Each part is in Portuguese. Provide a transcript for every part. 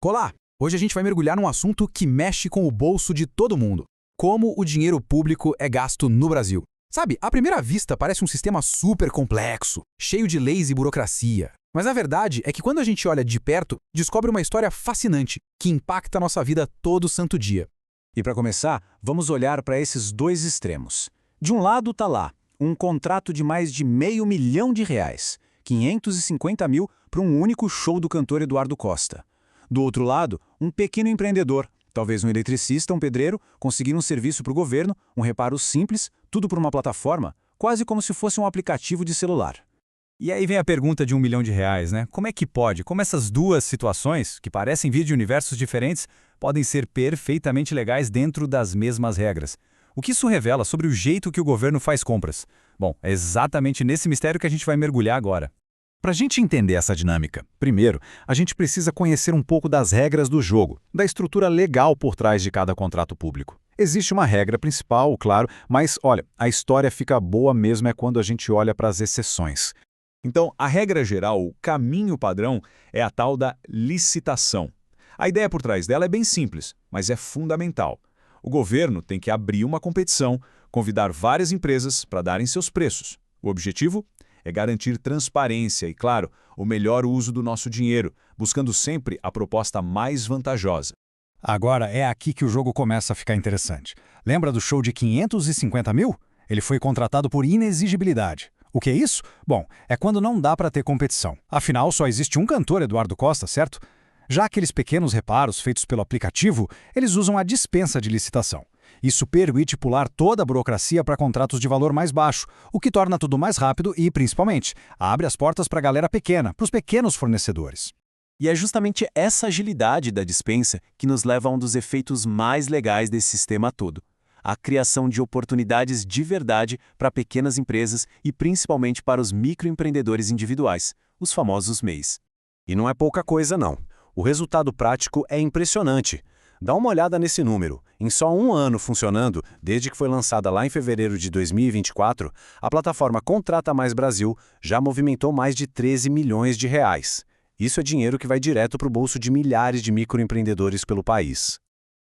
Olá! Hoje a gente vai mergulhar num assunto que mexe com o bolso de todo mundo. Como o dinheiro público é gasto no Brasil. Sabe, à primeira vista parece um sistema super complexo, cheio de leis e burocracia. Mas a verdade é que quando a gente olha de perto, descobre uma história fascinante que impacta a nossa vida todo santo dia. E para começar, vamos olhar para esses dois extremos. De um lado está lá, um contrato de mais de R$500 mil, 550 mil para um único show do cantor Eduardo Costa. Do outro lado, um pequeno empreendedor, talvez um eletricista, um pedreiro, conseguir um serviço para o governo, um reparo simples, tudo por uma plataforma, quase como se fosse um aplicativo de celular. E aí vem a pergunta de R$1 milhão, né? Como é que pode? Como essas duas situações, que parecem vir de universos diferentes, podem ser perfeitamente legais dentro das mesmas regras? O que isso revela sobre o jeito que o governo faz compras? Bom, é exatamente nesse mistério que a gente vai mergulhar agora. Para a gente entender essa dinâmica, primeiro, a gente precisa conhecer um pouco das regras do jogo, da estrutura legal por trás de cada contrato público. Existe uma regra principal, claro, mas olha, a história fica boa mesmo é quando a gente olha para as exceções. Então, a regra geral, o caminho padrão, é a tal da licitação. A ideia por trás dela é bem simples, mas é fundamental. O governo tem que abrir uma competição, convidar várias empresas para darem seus preços. O objetivo é garantir transparência e, claro, o melhor uso do nosso dinheiro, buscando sempre a proposta mais vantajosa. Agora é aqui que o jogo começa a ficar interessante. Lembra do show de 550 mil? Ele foi contratado por inexigibilidade. O que é isso? Bom, é quando não dá para ter competição. Afinal, só existe um cantor, Eduardo Costa, certo? Já aqueles pequenos reparos feitos pelo aplicativo, eles usam a dispensa de licitação. Isso permite pular toda a burocracia para contratos de valor mais baixo, o que torna tudo mais rápido e, principalmente, abre as portas para a galera pequena, para os pequenos fornecedores. E é justamente essa agilidade da dispensa que nos leva a um dos efeitos mais legais desse sistema todo. A criação de oportunidades de verdade para pequenas empresas e principalmente para os microempreendedores individuais, os famosos MEIs. E não é pouca coisa não. O resultado prático é impressionante. Dá uma olhada nesse número. Em só um ano funcionando, desde que foi lançada lá em fevereiro de 2024, a plataforma Contrata Mais Brasil já movimentou mais de R$13 milhões. Isso é dinheiro que vai direto para o bolso de milhares de microempreendedores pelo país.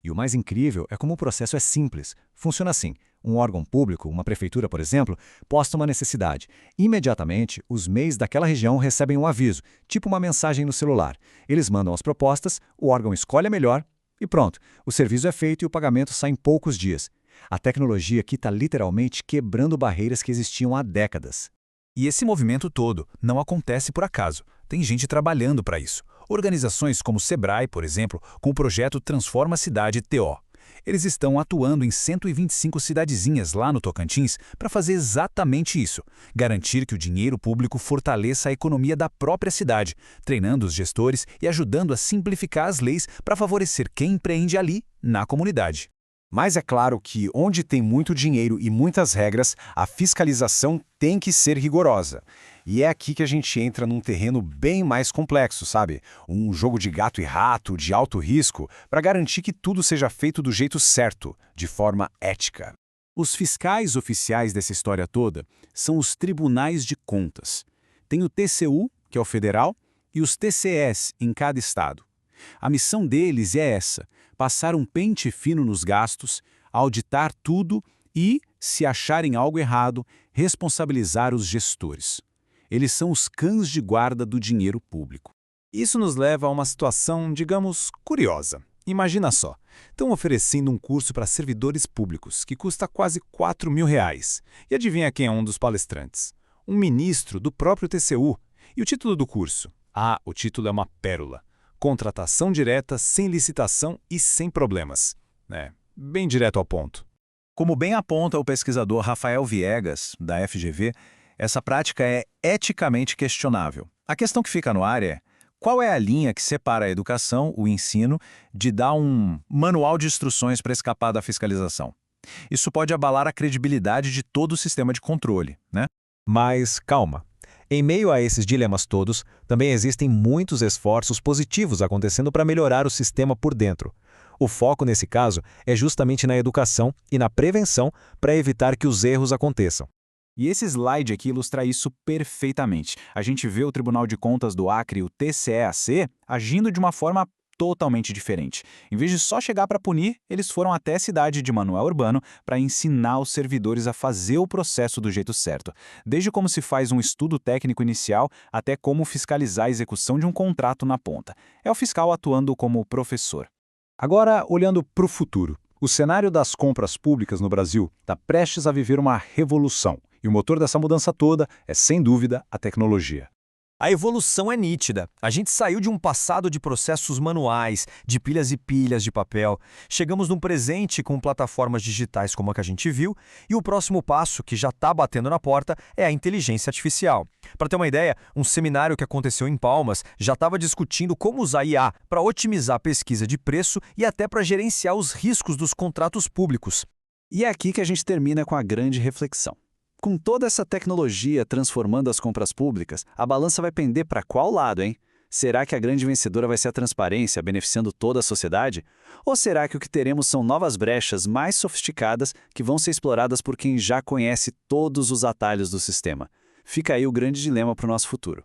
E o mais incrível é como o processo é simples. Funciona assim. Um órgão público, uma prefeitura, por exemplo, posta uma necessidade. Imediatamente, os MEIs daquela região recebem um aviso, tipo uma mensagem no celular. Eles mandam as propostas, o órgão escolhe a melhor e pronto. O serviço é feito e o pagamento sai em poucos dias. A tecnologia aqui está literalmente quebrando barreiras que existiam há décadas. E esse movimento todo não acontece por acaso. Tem gente trabalhando para isso. Organizações como o Sebrae, por exemplo, com o projeto Transforma a Cidade TO. Eles estão atuando em 125 cidadezinhas lá no Tocantins para fazer exatamente isso, garantir que o dinheiro público fortaleça a economia da própria cidade, treinando os gestores e ajudando a simplificar as leis para favorecer quem empreende ali, na comunidade. Mas é claro que onde tem muito dinheiro e muitas regras, a fiscalização tem que ser rigorosa. E é aqui que a gente entra num terreno bem mais complexo, sabe? Um jogo de gato e rato, de alto risco, para garantir que tudo seja feito do jeito certo, de forma ética. Os fiscais oficiais dessa história toda são os tribunais de contas. Tem o TCU, que é o federal, e os TCS em cada estado. A missão deles é essa: passar um pente fino nos gastos, auditar tudo e, se acharem algo errado, responsabilizar os gestores. Eles são os cães de guarda do dinheiro público. Isso nos leva a uma situação, digamos, curiosa. Imagina só, estão oferecendo um curso para servidores públicos que custa quase R$4 mil. E adivinha quem é um dos palestrantes? Um ministro do próprio TCU. E o título do curso? Ah, o título é uma pérola. Contratação direta, sem licitação e sem problemas. Bem direto ao ponto. Como bem aponta o pesquisador Rafael Viegas, da FGV, essa prática é eticamente questionável. A questão que fica no ar é: qual é a linha que separa a educação, o ensino, de dar um manual de instruções para escapar da fiscalização? Isso pode abalar a credibilidade de todo o sistema de controle, né? Mas calma. Em meio a esses dilemas todos, também existem muitos esforços positivos acontecendo para melhorar o sistema por dentro. O foco, nesse caso, é justamente na educação e na prevenção para evitar que os erros aconteçam. E esse slide aqui ilustra isso perfeitamente. A gente vê o Tribunal de Contas do Acre, o TCEAC, agindo de uma forma totalmente diferente. Em vez de só chegar para punir, eles foram até a cidade de Manoel Urbano para ensinar os servidores a fazer o processo do jeito certo, desde como se faz um estudo técnico inicial até como fiscalizar a execução de um contrato na ponta. É o fiscal atuando como professor. Agora, olhando para o futuro, o cenário das compras públicas no Brasil está prestes a viver uma revolução, e o motor dessa mudança toda é, sem dúvida, a tecnologia. A evolução é nítida. A gente saiu de um passado de processos manuais, de pilhas e pilhas de papel. Chegamos num presente com plataformas digitais como a que a gente viu, e o próximo passo, que já está batendo na porta, é a inteligência artificial. Para ter uma ideia, um seminário que aconteceu em Palmas já estava discutindo como usar IA para otimizar a pesquisa de preço e até para gerenciar os riscos dos contratos públicos. E é aqui que a gente termina com a grande reflexão. Com toda essa tecnologia transformando as compras públicas, a balança vai pender para qual lado, hein? Será que a grande vencedora vai ser a transparência, beneficiando toda a sociedade? Ou será que o que teremos são novas brechas mais sofisticadas que vão ser exploradas por quem já conhece todos os atalhos do sistema? Fica aí o grande dilema para o nosso futuro.